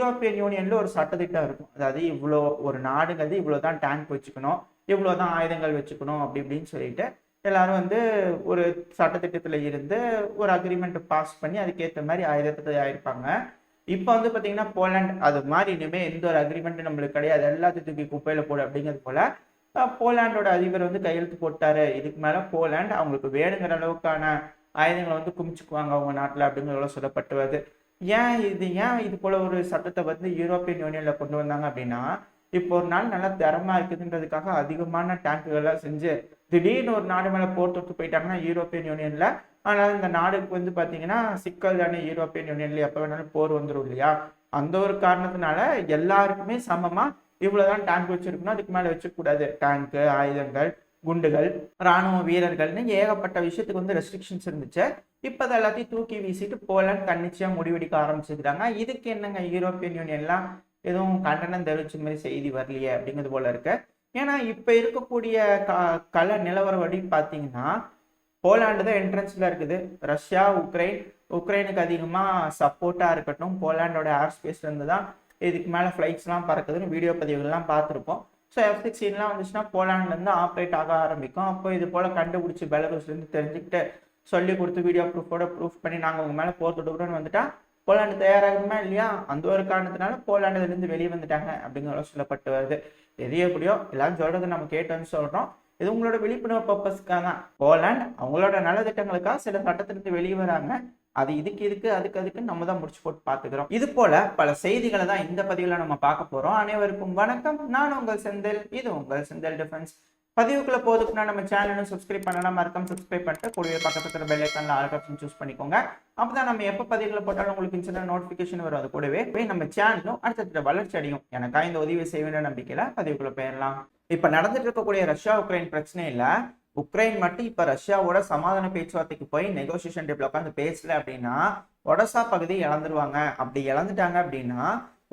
European யூனியன்ல ஒரு சட்டத்திட்டம் இருக்கும். அதாவது இவ்வளோ ஒரு நாடுங்கிறது இவ்வளோதான் டேங்க் வச்சுக்கணும், இவ்வளோதான் ஆயுதங்கள் வச்சுக்கணும் அப்படி இப்படின்னு சொல்லிட்டு எல்லாரும் வந்து ஒரு சட்டத்திட்டத்துல இருந்து ஒரு அக்ரிமெண்ட் பாஸ் பண்ணி அதுக்கேற்ற மாதிரி ஆயுதத்தை தயாரிப்பாங்க. இப்போ வந்து பார்த்தீங்கன்னா போலாண்ட் அது மாதிரி இனிமேல் எந்த ஒரு அக்ரிமெண்ட்டும் நம்மளுக்கு கிடையாது, எல்லாத்தையும் தூக்கி குப்பையில போடு அப்படிங்கிறது போல போலாண்டோட அதிபர் வந்து கையெழுத்து போட்டாரு. இதுக்கு மேல போலாண்ட் அவங்களுக்கு வேணுங்கிற அளவுக்கான ஆயுதங்களை வந்து குமிச்சுக்குவாங்க அவங்க நாட்டில் அப்படிங்கிறத சொல்லப்பட்டு வருது. ஏன் இது போல ஒரு சட்டத்தை வந்து யூரோப்பியன் யூனியன்ல கொண்டு வந்தாங்க அப்படின்னா, இப்போ ஒரு நாள் நல்லா தரமா இருக்குதுன்றதுக்காக அதிகமான டேங்குகள்லாம் செஞ்சு திடீர்னு ஒரு நாடு மேல போர் தொட்டு போயிட்டாங்கன்னா யூரோப்பியன் யூனியன்ல, ஆனால் இந்த நாடுக்கு வந்து பாத்தீங்கன்னா சிக்கல் தானே, யூரோப்பியன் யூனியன்ல எப்ப வேணாலும் போர் வந்துடும் இல்லையா? அந்த ஒரு காரணத்தினால எல்லாருக்குமே சமமா இவ்வளவுதான் டேங்க் வச்சிருக்கணும், அதுக்கு மேல வச்சுக்கூடாது. டேங்கு, ஆயுதங்கள், குண்டுகள், ராணுவ வீரர்கள்னு ஏகப்பட்ட விஷயத்துக்கு வந்து ரெஸ்ட்ரிக்ஷன்ஸ் இருந்துச்சு. இப்ப அதை எல்லாத்தையும் தூக்கி வீசிட்டு போலாண்ட் தன்னிச்சையா முடிவெடிக்க ஆரம்பிச்சிருக்காங்க. இதுக்கு என்னங்க யூரோப்பியன் யூனியன்லாம் எதுவும் கண்டனம் தெரிவிச்ச மாதிரி செய்தி வரலையே அப்படிங்கிறது போல இருக்கு. ஏன்னா இப்ப இருக்கக்கூடிய கள நிலவரப்படி பாத்தீங்கன்னா போலாண்டு தான் என்ட்ரன்ஸ்ல இருக்குது. ரஷ்யா, உக்ரைனுக்கு அதிகமா சப்போர்ட்டா இருக்கட்டும், போலாண்டோட ஏர் ஸ்பேஸ்ல இருந்து தான் இதுக்கு மேல ஃபிளைட்ஸ் எல்லாம் பறக்குதுன்னு வீடியோ பதிவுகள்லாம் பார்த்துருப்போம். ஸோ F-16 வந்துச்சுன்னா போலாண்ட்ல இருந்து ஆப்ரேட் ஆக ஆரம்பிக்கும். அப்போ இது போல கண்டுபிடிச்சி பெலரூஸ்ல இருந்து தெரிஞ்சுக்கிட்டு சொல்லி கொடுத்து வீடியோ ப்ரூஃப் பண்ணி நாங்கள் உங்க மேல போர் தொடுக்கிறோன்னு வந்துட்டா போலாண்டு தயாராகுமா இல்லையா? அந்த ஒரு காரணத்தினால போலாண்டுல இருந்து வெளியே வந்துட்டாங்க அப்படிங்கிற சொல்லப்பட்டு வருது. எது எப்படியோ எல்லாரும் சொல்றது நம்ம கேட்டோன்னு சொல்றோம். இது உங்களோட விழிப்புணர்வு பர்பஸ்க்காக தான். போலாண்ட் அவங்களோட நலத்திட்டங்களுக்காக சில சட்டத்திலிருந்து வெளியே வராங்க. அது அதுக்கு நம்ம தான் முடிச்சு போட்டு பார்த்துக்கிறோம். இது போல பல செய்திகளை தான் இந்த பதிவுல நம்ம பார்க்க போறோம். அனைவருக்கும் வணக்கம். நான் உங்கள் செந்தில். இது உங்கள் செந்தில் டிஃபென்ஸ். பதிவுக்குள்ள போதுக்குன்னா நம்ம சேனலும் சப்ஸ்கிரைப் பண்ணலாம், மறக்காம சப்ஸ்கிரைப் பண்ணிட்டு கூடிய பக்கத்துல பெல் ஐக்கான்ல ஆல் ஆப்ஷன் சூஸ் பண்ணிக்கோங்க. அப்பதான் நம்ம எப்ப பதிவுகளை போட்டாலும் உங்களுக்கு இன்ஸ்டன்ட் நோட்டிபிகேஷன் வரும். அது கூடவே நம்ம சேனலும் அடுத்த வளர்ச்சி அடையும். எனக்கா இந்த உதவி செய்ய வேண்டிய நம்பிக்கையில பதிவுக்குள்ள போயிடலாம். இப்ப நடந்துட்டு இருக்கக்கூடிய ரஷ்யா உக்ரைன் பிரச்சனையில உக்ரைன் மட்டும் இப்ப ரஷ்யாவோட சமாதான பேச்சுவார்த்தைக்கு போய் நெகோசியேஷன் டேபிள் உட்காந்து பேசல அப்படின்னா ஒடசா பகுதி இழந்துருவாங்க. அப்படி இழந்துட்டாங்க அப்படின்னா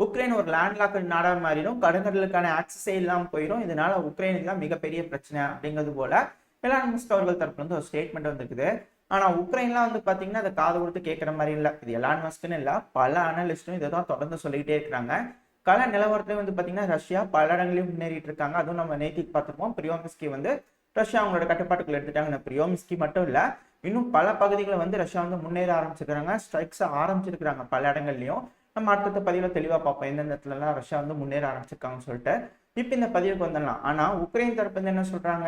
உக்ரைன் ஒரு லேண்ட்லாக் நாடா மாறிடும், கடுங்கடலுக்கான ஆக்சஸே இல்லாமல் போயிடும். இதனால உக்ரைனுக்கு தான் மிகப்பெரிய பிரச்சனை அப்படிங்கிறது போல எலான் மஸ்க் அவர்கள் தரப்புல இருந்து ஒரு ஸ்டேட்மெண்ட் வந்துருக்குது. ஆனா உக்ரைன்லாம் வந்து பாத்தீங்கன்னா அதை காது கொடுத்து கேட்கற மாதிரி இல்லை. இது எலான் மஸ்க்னு இல்லை, பல அனலிஸ்டும் இதை தான் தொடர்ந்து சொல்லிக்கிட்டே இருக்கிறாங்க. கள நிலவரத்துலேயும் வந்து பாத்தீங்கன்னா ரஷ்யா பல இடங்களையும் முன்னேறிட்டு இருக்காங்க. அதுவும் நம்ம நேத்திக்கு பார்த்துருப்போம். பிரியோமிஸ்கி வந்து ரஷ்யா அவங்களோட கட்டுப்பாட்டுக்குள்ள எடுத்துட்டாங்க. பிரியோமிஸ்கி மட்டும் இல்ல, இன்னும் பல பகுதிகளை வந்து ரஷ்யா வந்து முன்னேற ஆரம்பிச்சிருக்காங்க, ஸ்ட்ரைக்ஸ் ஆரம்பிச்சிருக்காங்க பல இடங்கள்லயும். நம்ம அடுத்த பதிவுல தெளிவா பார்ப்போம் எந்தெந்த இடத்துல எல்லாம் ரஷ்யா வந்து முன்னேற ஆரம்பிச்சிருக்காங்கன்னு சொல்லிட்டு. இப்ப இந்த பதிவுக்கு வந்துடலாம். ஆனா உக்ரைன் தரப்பு வந்து என்ன சொல்றாங்க,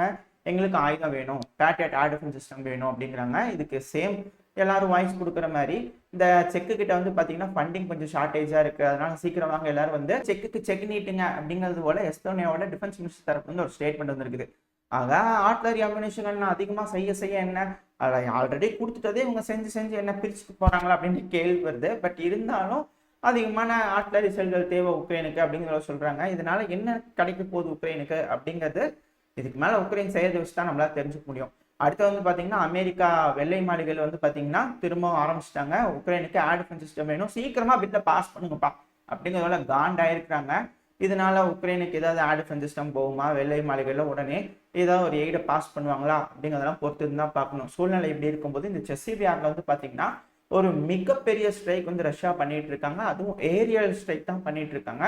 எங்களுக்கு ஆயுதம் வேணும், பேட்ரியட் ஏர் டிஃபென்ஸ் சிஸ்டம் வேணும் அப்படிங்கிறாங்க. இதுக்கு சேம் எல்லாரும் வாய்ஸ் கொடுக்குற மாதிரி இந்த செக்கு கிட்ட வந்து பாத்தீங்கன்னா ஃபண்டிங் கொஞ்சம் ஷார்டேஜா இருக்கு, அதனால சீக்கிரம் வாங்க எல்லாரும் வந்து செக்குக்கு செக் நீட்டுங்க அப்படிங்கிறது போல எஸ்டோனியாவோட டிஃபென்ஸ் மினிஸ்டர் தரப்பு வந்து ஒரு ஸ்டேட்மெண்ட் வந்துருக்குது. ஆக ஆர்ட்லரி அம்யூனிஷன் அதிகமா செய்ய என்ன ஆல்ரெடி கொடுத்துட்டதே இவங்க செஞ்சு என்ன பிரிச்சுட்டு போறாங்களா அப்படின்னு கேள்வி வருது. பட் இருந்தாலும் அதிகமான ஆர்ட்லரி செல்கள் தேவை உக்ரைனுக்கு அப்படிங்கிறத சொல்றாங்க. இதனால என்ன கிடைக்க போகுது உக்ரைனுக்கு அப்படிங்கிறது இதுக்கு மேல உக்ரைன் செய்யறதை வச்சு தான் நம்மளால தெரிஞ்சுக்க முடியும். அடுத்து வந்து பாத்தீங்கன்னா அமெரிக்கா வெள்ளை மாளிகையில் வந்து பாத்தீங்கன்னா திரும்பவும் ஆரம்பிச்சிட்டாங்க, உக்ரைனுக்கு ஏர் டிஃபென்ஸ் சிஸ்டம் வேணும், சீக்கிரமா பில்ல பாஸ் பண்ணுங்கப்பா அப்படிங்கிறத காண்டாயிருக்கிறாங்க. இதனால உக்ரைனுக்கு ஏதாவது ஏர் டிஃபென்ஸ் சிஸ்டம் போகுமா, வெள்ளை மாளிகையில உடனே ஏதாவது ஒரு எய்டை பாஸ் பண்ணுவாங்களா அப்படிங்கிறதெல்லாம் பொறுத்து இருந்தா பார்க்கணும். சூழ்நிலை இப்படி இருக்கும்போது இந்த செசிவியார்ல வந்து பாத்தீங்கன்னா ஒரு மிகப்பெரிய ஸ்ட்ரைக் வந்து ரஷ்யா பண்ணிட்டு இருக்காங்க. அதுவும் ஏரியல் ஸ்ட்ரைக் தான் பண்ணிட்டு இருக்காங்க.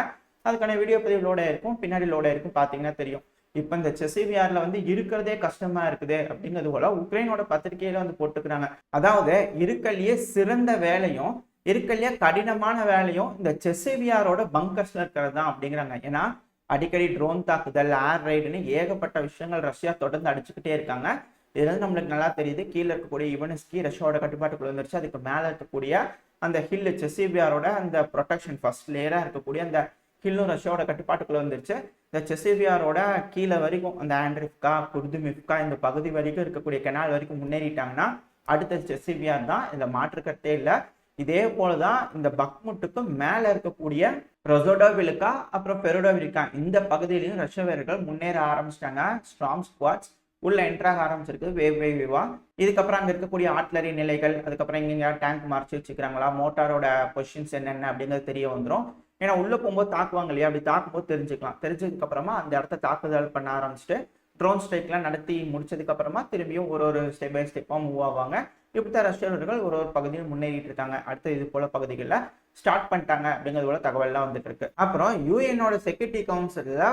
அதுக்கான வீடியோ பதிவு லோட இருக்கும், பின்னாடி லோட இருக்கும், பாத்தீங்கன்னா தெரியும். இப்ப இந்த செசிவியார்ல வந்து இருக்கிறதே கஷ்டமா இருக்குது அப்படிங்கிறது போல உக்ரைனோட பத்திரிகையில வந்து போட்டுக்கிறாங்க. அதாவது இருக்கலையே சிறந்த வேலையும் இருக்கலையே கடினமான வேலையும் இந்த செசிவியாரோட பங்கர்ஸ்ல இருக்கிறது தான் அப்படிங்கிறாங்க. ஏன்னா அடிக்கடி ட்ரோன் தாக்குதல், ஏர் ரைடுன்னு ஏகப்பட்ட விஷயங்கள் ரஷ்யா தொடர்ந்து அடிச்சுக்கிட்டே இருக்காங்க. இதுல இருந்து நம்மளுக்கு நல்லா தெரியுது, கீழே இருக்கக்கூடிய இவனிஸ்கி ரஷ்யாவோட கட்டுப்பாட்டுக்குள்ள வந்துருச்சு. அதுக்கு மேல இருக்கக்கூடிய அந்த ஹில் செசிவியாரோட அந்த ப்ரொடெக்ஷன் ஃபர்ஸ்ட் லேயரா இருக்கக்கூடிய அந்த ஹில்லும் ரஷ்யாவோட கட்டுப்பாட்டுக்குள்ள வந்துருச்சு. இந்த செசிவியாரோட கீழே வரைக்கும் அந்த ஆண்ட்ரிஃப்கா, குர்துமிஃப்கா இந்த பகுதி வரைக்கும் இருக்கக்கூடிய கெனால் வரைக்கும் முன்னேறிட்டாங்கன்னா அடுத்த செசிவியார் தான், இந்த மாற்றுக்கட்டே இல்லை. இதே போலதான் இந்த பக்முட்டுக்கும் மேல இருக்கக்கூடிய ரொசோடோவிலுக்கா அப்புறம் பெரோடோவிலுக்கா இந்த பகுதியிலையும் ரஷ்ய வீரர்கள் முன்னேற ஆரம்பிச்சிட்டாங்க. ஸ்ட்ராங் ஸ்குவாட்ஸ் உள்ள என்ட்ராக ஆரம்பிச்சிருக்கு வேவா. இதுக்கப்புறம் அங்க இருக்கக்கூடிய ஆர்ட்லரி நிலைகள், அதுக்கப்புறம் இங்க டேங்க் மறைச்சு வச்சுக்கிறாங்களா, மோட்டாரோட பொசிஷன்ஸ் என்னென்ன அப்படிங்கிறது தெரிய வந்துடும். ஏன்னா உள்ள போகும்போது தாக்குவாங்க இல்லையா, அப்படி தாக்கும்போது தெரிஞ்சுக்கலாம். தெரிஞ்சதுக்கு அப்புறமா அந்த இடத்த தாக்குதல் பண்ண ஆரம்பிச்சுட்டு ட்ரோன் ஸ்ட்ரைக்லாம் நடத்தி முடிச்சதுக்கு அப்புறமா திரும்பியும் ஒரு ஸ்டெப் பை ஸ்டெப்பா மூவ் ஆவாங்க. இப்படித்தான் ரஷ்ய வீரர்கள் ஒரு ஒரு பகுதியில் முன்னேறிட்டு இருக்காங்க. அடுத்து இது போல பகுதிகளில் ஸ்டார்ட் பண்ணிட்டாங்க அப்படிங்கிறது போல தகவல்லாம் வந்துட்டு இருக்கு. அப்புறம் யுஎன்னோட செக்யூரிட்டி கவுன்சில்ல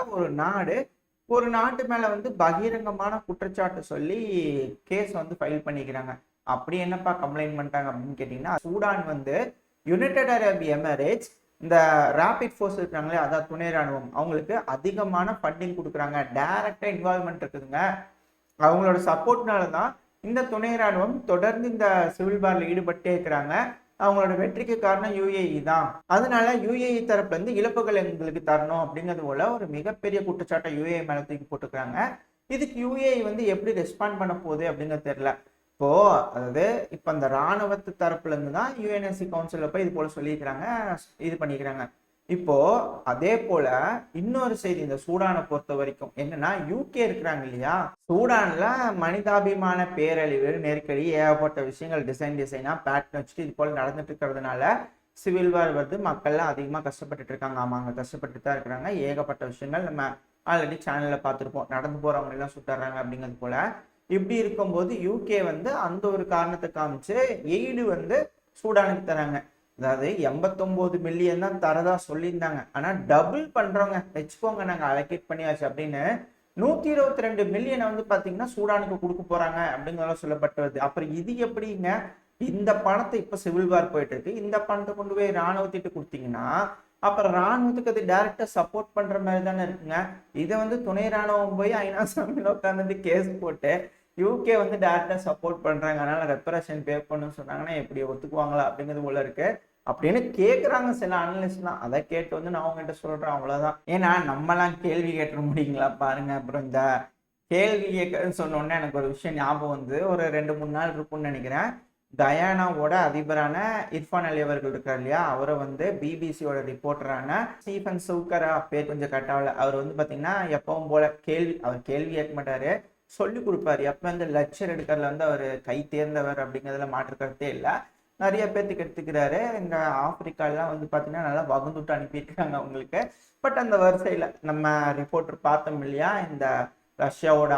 ஒரு நாட்டு மேல வந்து பகிரங்கமான குற்றச்சாட்டு சொல்லி கேஸ் வந்து ஃபைல் பண்ணிக்கிறாங்க. அப்படி என்னப்பா கம்ப்ளைண்ட் பண்ணிட்டாங்க அப்படின்னு கேட்டீங்கன்னா, சூடான் வந்து யுனைடெட் அரப் எமிரேட்ஸ் இந்த ரேபிட் ஃபோர்ஸ் இருக்காங்களே, அதாவது துணை ராணுவம், அவங்களுக்கு அதிகமான ஃபண்டிங் கொடுக்குறாங்க, டைரக்டா இன்வால்மெண்ட் இருக்குதுங்க. அவங்களோட சப்போர்ட்னால தான் இந்த துணை ராணுவம் தொடர்ந்து இந்த சிவில் வார்ல ஈடுபட்டே இருக்கிறாங்க. அவங்களோட வெற்றிக்கு காரணம் யுஏஇ தான். அதனால யுஏஇ தரப்புல இருந்து இழப்புகள் எங்களுக்கு தரணும் அப்படிங்கிறது போல ஒரு மிகப்பெரிய குற்றச்சாட்டை யுஏஇ மேல தூக்கி போட்டுக்கிறாங்க. இதுக்கு யுஏஇ வந்து எப்படி ரெஸ்பாண்ட் பண்ண போகுது அப்படிங்கிறது தெரியல. இப்போ அதாவது இப்ப அந்த ராணுவத்து தரப்புல இருந்து தான் யுஎன்எஸ்சி கவுன்சில்ல போய் இது போல சொல்லியிருக்கிறாங்க, இது பண்ணிக்கிறாங்க. இப்போ அதே போல இன்னொரு செய்தி இந்த சூடானை பொறுத்த வரைக்கும் என்னன்னா, யூகே இருக்கிறாங்க இல்லையா, சூடான்ல மனிதாபிமான பேரழிவு, நெருக்கடி, ஏகப்பட்ட விஷயங்கள் டிசைனா பேட்டர்ன் வச்சுட்டு இது போல நடந்துட்டு இருக்கிறதுனால சிவில் வார் வருது, மக்கள்லாம் அதிகமா கஷ்டப்பட்டுட்டு இருக்காங்க. ஆமாங்க, கஷ்டப்பட்டு தான் இருக்கிறாங்க. ஏகப்பட்ட விஷயங்கள் நம்ம ஆல்ரெடி சேனல்ல பார்த்துருப்போம். நடந்து போறவங்க எல்லாம் சுட்டுறாங்க அப்படிங்கிறது போல. இப்படி இருக்கும்போது யூகே வந்து அந்த ஒரு காரணத்தை காமிச்சு எய்டு வந்து சூடானுக்கு தராங்க. அதாவது 89 மில்லியன் தான் தரதா சொல்லியிருந்தாங்க. ஆனா டபுள் பண்றவங்க வச்சுக்கோங்க, நாங்க அலோகேட் பண்ணியாச்சு அப்படின்னு 122 மில்லியனை வந்து பாத்தீங்கன்னா சூடானுக்கு கொடுக்க போறாங்க அப்படிங்கிறத சொல்லப்பட்டு வருது. அப்புறம் இது எப்படிங்க, இந்த பணத்தை இப்ப சிவில் வார் போயிட்டு இருக்கு, இந்த பணத்தை கொண்டு போய் ராணுவத்திட்டு கொடுத்தீங்கன்னா அப்புறம் ராணுவத்துக்கு அது டைரக்டா சப்போர்ட் பண்ற மாதிரி தானே இருக்குங்க. இதை வந்து துணை ராணுவம் போய் ஐநா சபையில உட்காந்துட்டு கேஸ் போட்டு யூகே வந்து டைரக்டா சப்போர்ட் பண்றாங்க, அதனால ரெப்பரேஷன் பே பண்ணு சொன்னாங்கன்னா எப்படி ஒத்துக்குவாங்களா அப்படிங்கிறது போல இருக்கு அப்படின்னு கேட்குறாங்க சில அனலிஸ்ட்லாம். அதை கேட்டு வந்து நான் அவங்ககிட்ட சொல்றேன், அவ்வளவுதான். ஏன்னா நம்மலாம் கேள்வி கேட்ட முடியுங்களா பாருங்க. அப்புறம் இந்த கேள்வி கேட்கறதுன்னு சொன்னோடனே எனக்கு ஒரு விஷயம் ஞாபகம் வந்து ஒரு 2-3 நாள் இருக்கும்னு நினைக்கிறேன். கயானாவோட அதிபரான இர்ஃபான் அலி அவர்கள் இருக்கார் இல்லையா, அவரை வந்து பிபிசியோட ரிப்போர்ட்டரான ஸ்டீஃபன் சவுக்கரா, பேர் கொஞ்சம் கட்டாவில், அவர் வந்து பார்த்தீங்கன்னா எப்பவும் போல அவர் கேள்வி கேட்க மாட்டாரு, சொல்லி கொடுப்பாரு. எப்போ வந்து லெக்சர் எடுக்கிறதுல வந்து அவர் கை தேர்ந்தவர் அப்படிங்கிறதுல மாற்றுக்கிறதே இல்லை. நிறைய பேர்த்துக்கு எடுத்துக்கிறாரு. இந்த ஆப்பிரிக்காலாம் வந்து பார்த்தீங்கன்னா நல்லா வகுந்துட்டு அனுப்பியிருக்காங்க அவங்களுக்கு. பட் அந்த வரிசையில் நம்ம ரிப்போர்ட்டர் பார்த்தோம் இல்லையா, இந்த ரஷ்யாவோட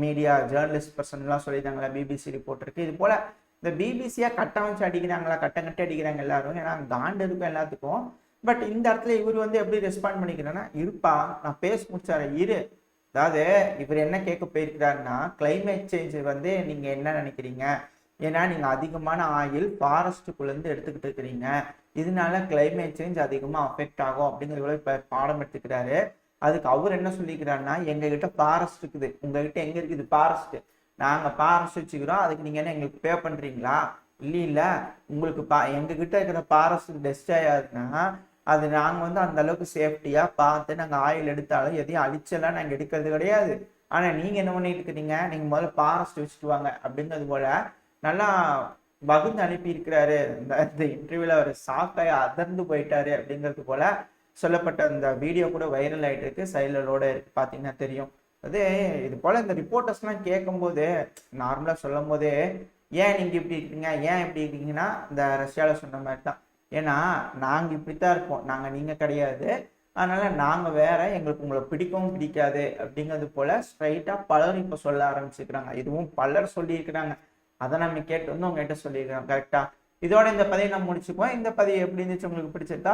மீடியா ஜேர்னலிஸ்ட் பர்சன்லாம் சொல்லியிருந்தாங்களா பிபிசி ரிப்போர்ட்டருக்கு, இது போல இந்த பிபிசியா கட்டம் வச்சு அடிக்கிறாங்களா, கட்டம் கட்டி அடிக்கிறாங்க எல்லாரும், ஏன்னா காண்டு இருக்கும் எல்லாத்துக்கும். பட் இந்த இடத்துல இவர் வந்து எப்படி ரெஸ்பாண்ட் பண்ணிக்கிறேன்னா, இருப்பா நான் பேச முடிச்சாரு இரு. அதாவது இவர் என்ன கேட்க போயிருக்கிறாருன்னா, கிளைமேட் சேஞ்ச் வந்து நீங்க என்ன நினைக்கிறீங்க, ஏன்னா நீங்க அதிகமான ஆயில் ஃபாரஸ்ட்டுக்குள்ளேருந்து எடுத்துக்கிட்டு இருக்கிறீங்க, இதனால கிளைமேட் சேஞ்ச் அதிகமாக அஃபெக்ட் ஆகும் அப்படிங்கிறத இப்போ பாடம் எடுத்துக்கிறாரு. அதுக்கு அவர் என்ன சொல்லிக்கிறாருன்னா, எங்ககிட்ட ஃபாரஸ்ட் இருக்குது, உங்ககிட்ட எங்க இருக்குது ஃபாரஸ்ட், நாங்கள் ஃபாரஸ்ட் வச்சுக்கிறோம், அதுக்கு நீங்கள் என்ன எங்களுக்கு பே பண்ணுறீங்களா, இல்லை உங்களுக்கு எங்ககிட்ட இருக்கிற ஃபாரஸ்ட் டெஸ்ட்ராய் ஆகுதுன்னா அது நாங்கள் வந்து அந்த அளவுக்கு சேஃப்டியாக பார்த்து நாங்கள் ஆயில் எடுத்தாலும் எதையும் அழிச்செல்லாம் நாங்கள் எடுக்கிறது கிடையாது. ஆனால் நீங்கள் என்ன பண்ணிட்டு இருக்கிறீங்க, நீங்கள் முதல்ல ஃபாரஸ்ட் வச்சுட்டு வாங்க அப்படிங்கிறது போல நல்லா பகுந்து அனுப்பியிருக்கிறாரு. இந்த இன்டர்வியூல அவர் ஷாக்காய் அதிர்ந்து போயிட்டாரு அப்படிங்கிறது போல சொல்லப்பட்ட அந்த வீடியோ கூட வைரல் ஆகிட்டு இருக்கு, சைலரோட இருக்கு, பார்த்தீங்கன்னா தெரியும். அது இது போல இந்த ரிப்போர்ட்டர்ஸ்லாம் கேட்கும்போது நார்மலாக சொல்லும் போதே, ஏன் நீங்கள் இப்படி இருக்கீங்க, ஏன் இப்படி இருக்கீங்கன்னா இந்த ரஷ்யாவில் சொன்ன மாதிரி தான், ஏன்னா நாங்கள் இப்படித்தான் இருப்போம், நாங்கள் நீங்கள் கிடையாது, அதனால நாங்கள் வேற, எங்களுக்கு உங்களை பிடிக்கவும் பிடிக்காது அப்படிங்கிறது போல ஸ்ட்ரைட்டாக பலரும் இப்போ சொல்ல ஆரம்பிச்சுக்கிறாங்க. இதுவும் பலர் சொல்லியிருக்கிறாங்க, அதை நம்ம கேட்டு வந்து உங்ககிட்ட சொல்லியிருக்கிறோம். கரெக்டா? இதோட இந்த பதிவை நம்ம முடிச்சுப்போம். இந்த பதிவு எப்படி இருந்துச்சு, உங்களுக்கு பிடிச்சிருந்தா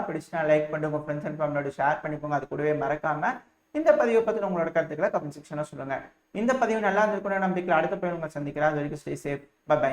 லைக் பண்ணுங்க, உங்க ஃப்ரெண்ட்ஸ் அண்ட் ஃபேமிலியோட ஷேர் பண்ணிக்கோங்க. அது கூடவே மறக்காம இந்த பதிவை பற்றி உங்களோட கருத்துக்களை கமெண்ட் செக்ஷன்ல சொல்லுங்க. இந்த பதிவு நல்லா இருந்திருக்கும் நம்பிக்கையில் அடுத்த பதிவு உங்களை சந்திக்கிறேன். அது வரைக்கும் ஸ்டே சேஃப். By by.